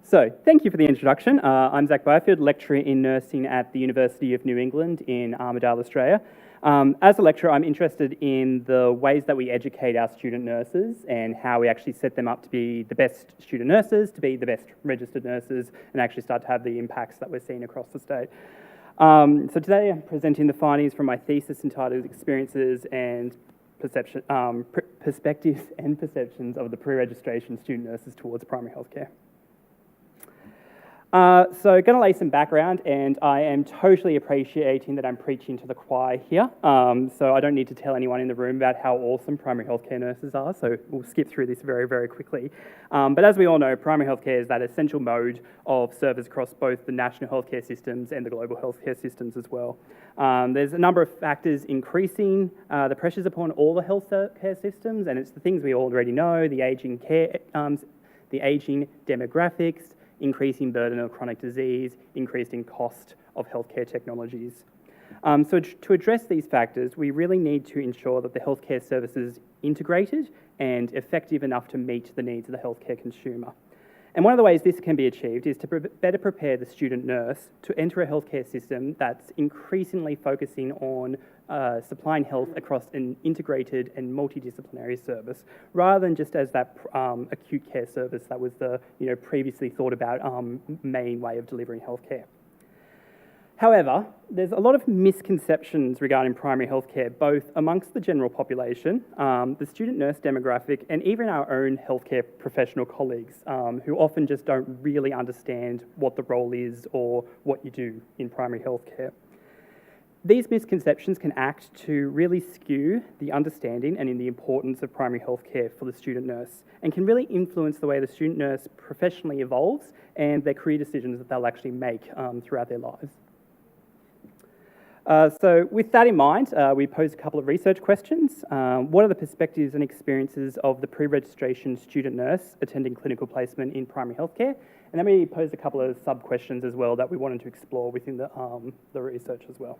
So, thank you for the introduction. I'm Zach Byfield, lecturer in nursing at the University of New England in Armidale, Australia. As a lecturer, I'm interested in the ways that we educate our student nurses and how we actually set them up to be the best student nurses, to be the best registered nurses, and actually start to have the impacts that we're seeing across the state. So today I'm presenting the findings from my thesis entitled Experiences and Perspectives and Perceptions of the Pre-Registration Student Nurses Towards Primary Healthcare. So going to lay some background, and I am totally appreciating that I'm preaching to the choir here. So I don't need to tell anyone in the room about how awesome primary healthcare nurses are, so we'll skip through this very, very quickly. But as we all know, primary healthcare is that essential mode of service across both the national healthcare systems and the global healthcare systems as well. There's a number of factors increasing the pressures upon all the healthcare systems, and it's the things we already know: the aging demographics, increasing burden of chronic disease, increasing cost of healthcare technologies. So to address these factors, we really need to ensure that the healthcare service is integrated and effective enough to meet the needs of the healthcare consumer. And one of the ways this can be achieved is to better prepare the student nurse to enter a healthcare system that's increasingly focusing on supplying health across an integrated and multidisciplinary service, rather than just as that acute care service that was the previously thought about main way of delivering healthcare. However, there's a lot of misconceptions regarding primary healthcare, both amongst the general population, the student nurse demographic, and even our own healthcare professional colleagues, who often just don't really understand what the role is or what you do in primary healthcare. These misconceptions can act to really skew the understanding and in the importance of primary healthcare for the student nurse, and can really influence the way the student nurse professionally evolves and their career decisions that they'll actually make throughout their lives. So with that in mind, we posed a couple of research questions. What are the perspectives and experiences of the pre-registration student nurse attending clinical placement in primary healthcare? And then we posed a couple of sub-questions as well that we wanted to explore within the research as well.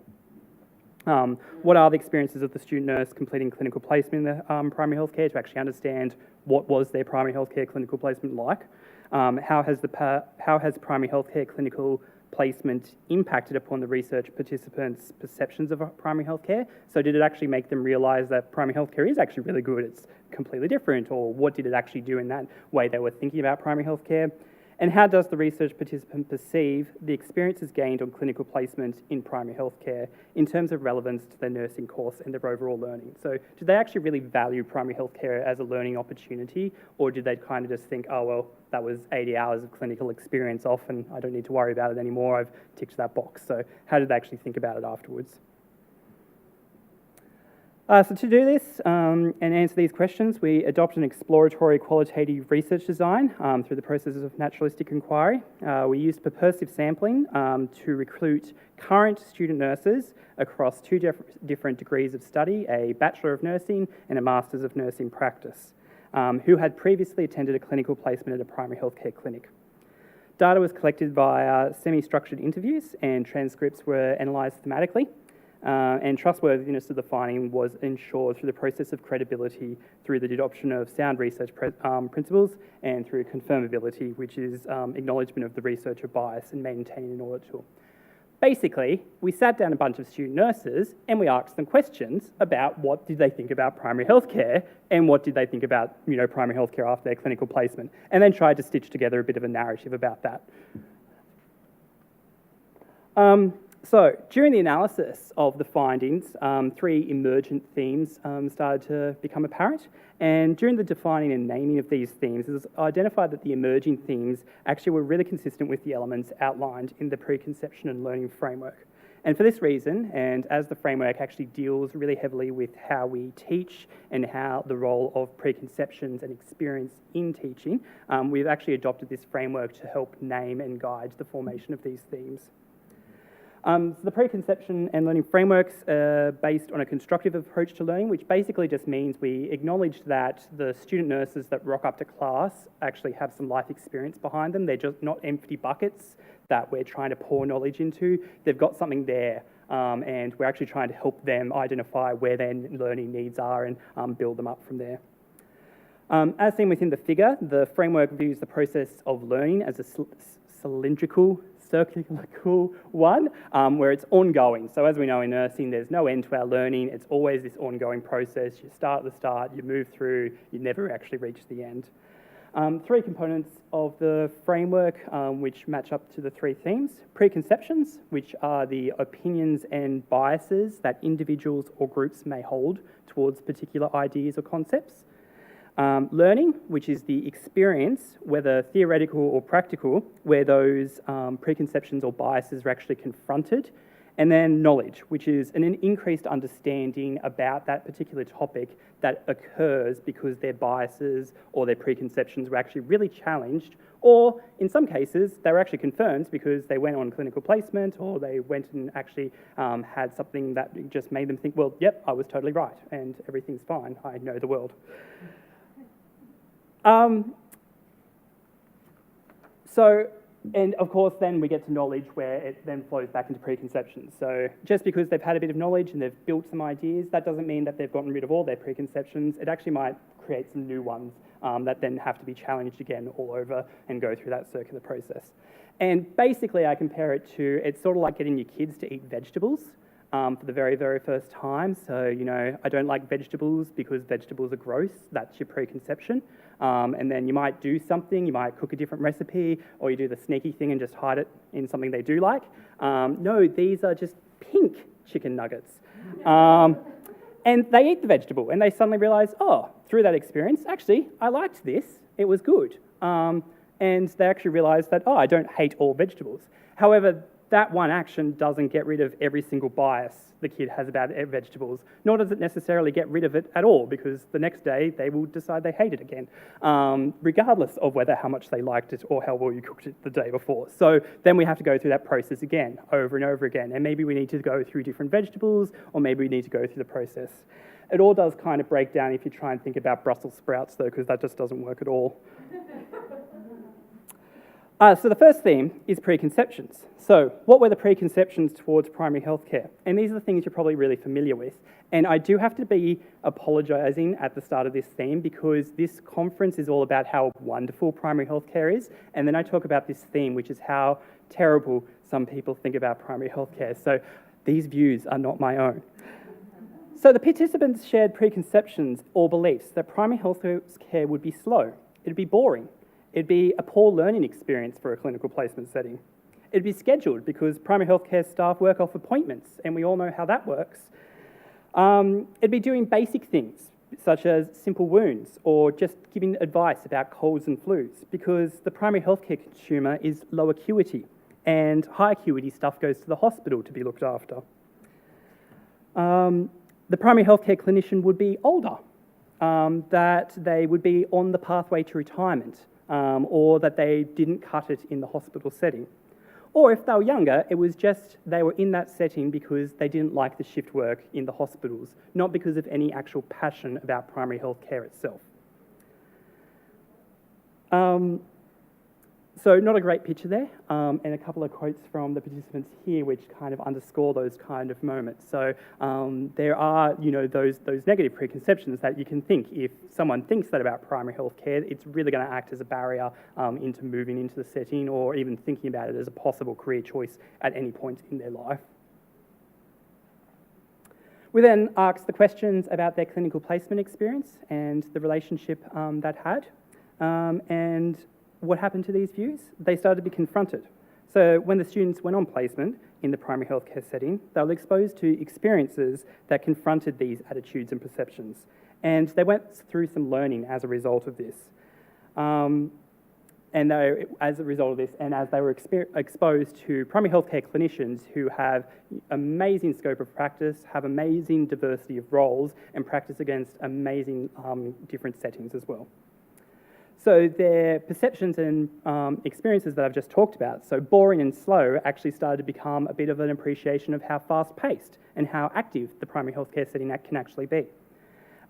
What are the experiences of the student nurse completing clinical placement in the primary healthcare, to actually understand what was their primary healthcare clinical placement like? How has primary healthcare clinical placement impacted upon the research participants' perceptions of primary healthcare? So did it actually make them realise that primary healthcare is actually really good, it's completely different, or what did it actually do in that way they were thinking about primary healthcare? And how does the research participant perceive the experiences gained on clinical placement in primary healthcare in terms of relevance to their nursing course and their overall learning? So do they actually really value primary healthcare as a learning opportunity, or did they kind of just think, oh, well, that was 80 hours of clinical experience off and I don't need to worry about it anymore, I've ticked that box. So how did they actually think about it afterwards? So to do this and answer these questions, we adopt an exploratory qualitative research design through the processes of naturalistic inquiry. We used purposive sampling to recruit current student nurses across two different degrees of study, a Bachelor of Nursing and a Masters of Nursing practice, who had previously attended a clinical placement at a primary healthcare clinic. Data was collected via semi-structured interviews and transcripts were analysed thematically. And trustworthiness of the finding was ensured through the process of credibility through the adoption of sound research principles and through confirmability, which is acknowledgement of the researcher bias and maintaining an audit tool. Basically, we sat down a bunch of student nurses and we asked them questions about what did they think about primary healthcare and what did they think about primary healthcare after their clinical placement, and then tried to stitch together a bit of a narrative about that. So during the analysis of the findings, three emergent themes started to become apparent. And during the defining and naming of these themes, it was identified that the emerging themes actually were really consistent with the elements outlined in the preconception and learning framework. And for this reason, and as the framework actually deals really heavily with how we teach and how the role of preconceptions and experience in teaching, we've actually adopted this framework to help name and guide the formation of these themes. So the preconception and learning frameworks are based on a constructive approach to learning, which basically just means we acknowledge that the student nurses that rock up to class actually have some life experience behind them. They're just not empty buckets that we're trying to pour knowledge into. They've got something there, and we're actually trying to help them identify where their learning needs are and build them up from there. As seen within the figure, the framework views the process of learning as a cylindrical, circular one, where it's ongoing. So as we know in nursing, there's no end to our learning. It's always this ongoing process. You start at the start, you move through, you never actually reach the end. Three components of the framework which match up to the three themes. Preconceptions, which are the opinions and biases that individuals or groups may hold towards particular ideas or concepts. Learning, which is the experience, whether theoretical or practical, where those preconceptions or biases are actually confronted. And then knowledge, which is an increased understanding about that particular topic that occurs because their biases or their preconceptions were actually really challenged, or in some cases, they were actually confirmed because they went on clinical placement or they went and actually had something that just made them think, well, yep, I was totally right and everything's fine, I know the world. And of course, then we get to knowledge where it then flows back into preconceptions. So just because they've had a bit of knowledge and they've built some ideas, that doesn't mean that they've gotten rid of all their preconceptions. It actually might create some new ones that then have to be challenged again all over and go through that circular process. And basically, I compare it to, it's sort of like getting your kids to eat vegetables for the very, very first time. So, you know, I don't like vegetables because vegetables are gross. That's your preconception. And then you might do something, you might cook a different recipe, or you do the sneaky thing and just hide it in something they do like. No, these are just pink chicken nuggets. And they eat the vegetable and they suddenly realise, oh, through that experience, actually, I liked this, it was good. And they actually realise that, oh, I don't hate all vegetables. However, that one action doesn't get rid of every single bias the kid has about vegetables, nor does it necessarily get rid of it at all, because the next day they will decide they hate it again, regardless of whether how much they liked it or how well you cooked it the day before. So then we have to go through that process again, over and over again, and maybe we need to go through different vegetables, or maybe we need to go through the process. It all does kind of break down if you try and think about Brussels sprouts, though, because that just doesn't work at all. So the first theme is preconceptions. So what were the preconceptions towards primary healthcare? And these are the things you're probably really familiar with. And I do have to be apologising at the start of this theme because this conference is all about how wonderful primary healthcare is. And then I talk about this theme, which is how terrible some people think about primary healthcare. So these views are not my own. So the participants shared preconceptions or beliefs that primary healthcare would be slow, it'd be boring, it'd be a poor learning experience for a clinical placement setting. It'd be scheduled because primary healthcare staff work off appointments, and we all know how that works. It'd be doing basic things, such as simple wounds, or just giving advice about colds and flus, because the primary healthcare consumer is low acuity, and high acuity stuff goes to the hospital to be looked after. The primary healthcare clinician would be older, that they would be on the pathway to retirement, or that they didn't cut it in the hospital setting. Or if they were younger, it was just they were in that setting because they didn't like the shift work in the hospitals, not because of any actual passion about primary health care itself. So not a great picture there, and a couple of quotes from the participants here which kind of underscore those kind of moments. So there are, you know, those negative preconceptions that you can think if someone thinks that about primary health care, it's really going to act as a barrier into moving into the setting or even thinking about it as a possible career choice at any point in their life. We then asked the questions about their clinical placement experience and the relationship that had, and what happened to these views? They started to be confronted. So when the students went on placement in the primary healthcare setting, they were exposed to experiences that confronted these attitudes and perceptions. And they went through some learning as a result of this. As a result of this, and as they were exposed to primary healthcare clinicians who have amazing scope of practice, have amazing diversity of roles, and practice against amazing different settings as well. So their perceptions and experiences that I've just talked about, so boring and slow, actually started to become a bit of an appreciation of how fast-paced and how active the primary healthcare setting can actually be.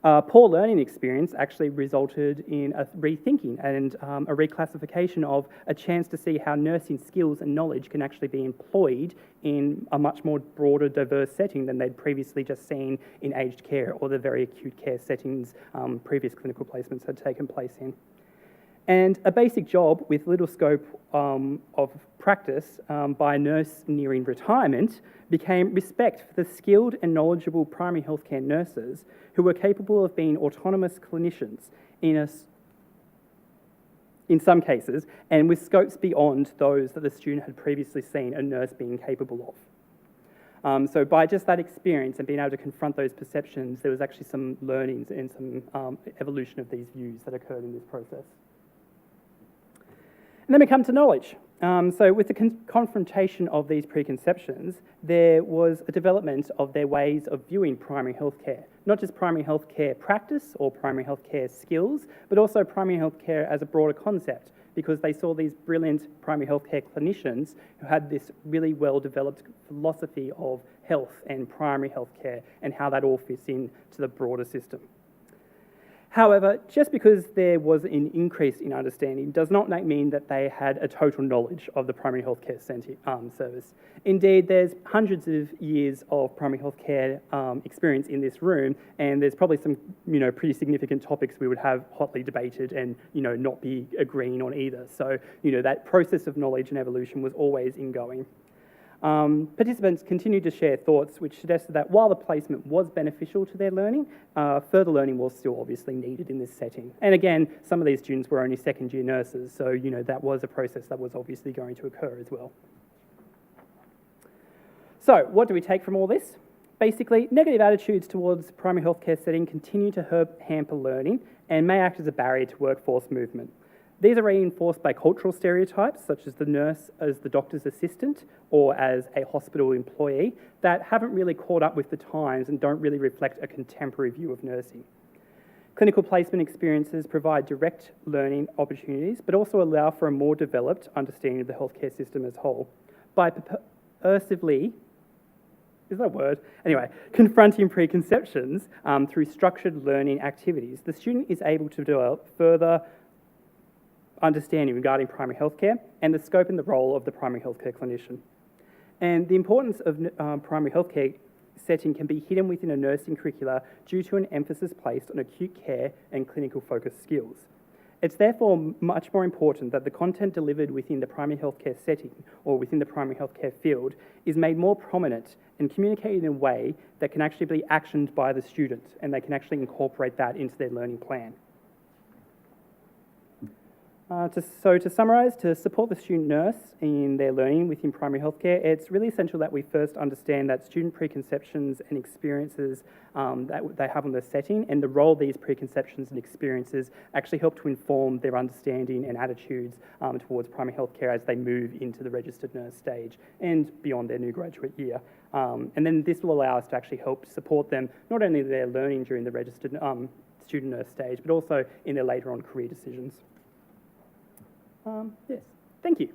Poor learning experience actually resulted in a rethinking and a reclassification of a chance to see how nursing skills and knowledge can actually be employed in a much more broader, diverse setting than they'd previously just seen in aged care or the very acute care settings previous clinical placements had taken place in. And a basic job with little scope of practice by a nurse nearing retirement became respect for the skilled and knowledgeable primary healthcare nurses who were capable of being autonomous clinicians in some cases, and with scopes beyond those that the student had previously seen a nurse being capable of. So by just that experience and being able to confront those perceptions, there was actually some learnings and some evolution of these views that occurred in this process. And then we come to knowledge. So with the confrontation of these preconceptions, there was a development of their ways of viewing primary healthcare, not just primary healthcare practice or primary healthcare skills, but also primary healthcare as a broader concept, because they saw these brilliant primary healthcare clinicians who had this really well-developed philosophy of health and primary healthcare and how that all fits into the broader system. However, just because there was an increase in understanding does not mean that they had a total knowledge of the primary healthcare service. Indeed, there's hundreds of years of primary healthcare experience in this room, and there's probably some, pretty significant topics we would have hotly debated and, not be agreeing on either. So, that process of knowledge and evolution was always ingoing. Participants continued to share thoughts which suggested that while the placement was beneficial to their learning, further learning was still obviously needed in this setting. And again, some of these students were only second-year nurses, so that was a process that was obviously going to occur as well. So, what do we take from all this? Basically, negative attitudes towards primary healthcare setting continue to hamper learning and may act as a barrier to workforce movement. These are reinforced by cultural stereotypes, such as the nurse as the doctor's assistant or as a hospital employee, that haven't really caught up with the times and don't really reflect a contemporary view of nursing. Clinical placement experiences provide direct learning opportunities, but also allow for a more developed understanding of the healthcare system as a whole. By persuasively, is that a word? Anyway, confronting preconceptions through structured learning activities, the student is able to develop further understanding regarding primary healthcare and the scope and the role of the primary healthcare clinician. And the importance of primary healthcare setting can be hidden within a nursing curricula due to an emphasis placed on acute care and clinical focused skills. It's therefore much more important that the content delivered within the primary healthcare setting or within the primary healthcare field is made more prominent and communicated in a way that can actually be actioned by the student and they can actually incorporate that into their learning plan. To summarise, to support the student nurse in their learning within primary healthcare, it's really essential that we first understand that student preconceptions and experiences that they have on the setting and the role these preconceptions and experiences actually help to inform their understanding and attitudes towards primary healthcare as they move into the registered nurse stage and beyond their new graduate year. And then this will allow us to actually help support them, not only their learning during the registered student nurse stage, but also in their later on career decisions. Yes, thank you.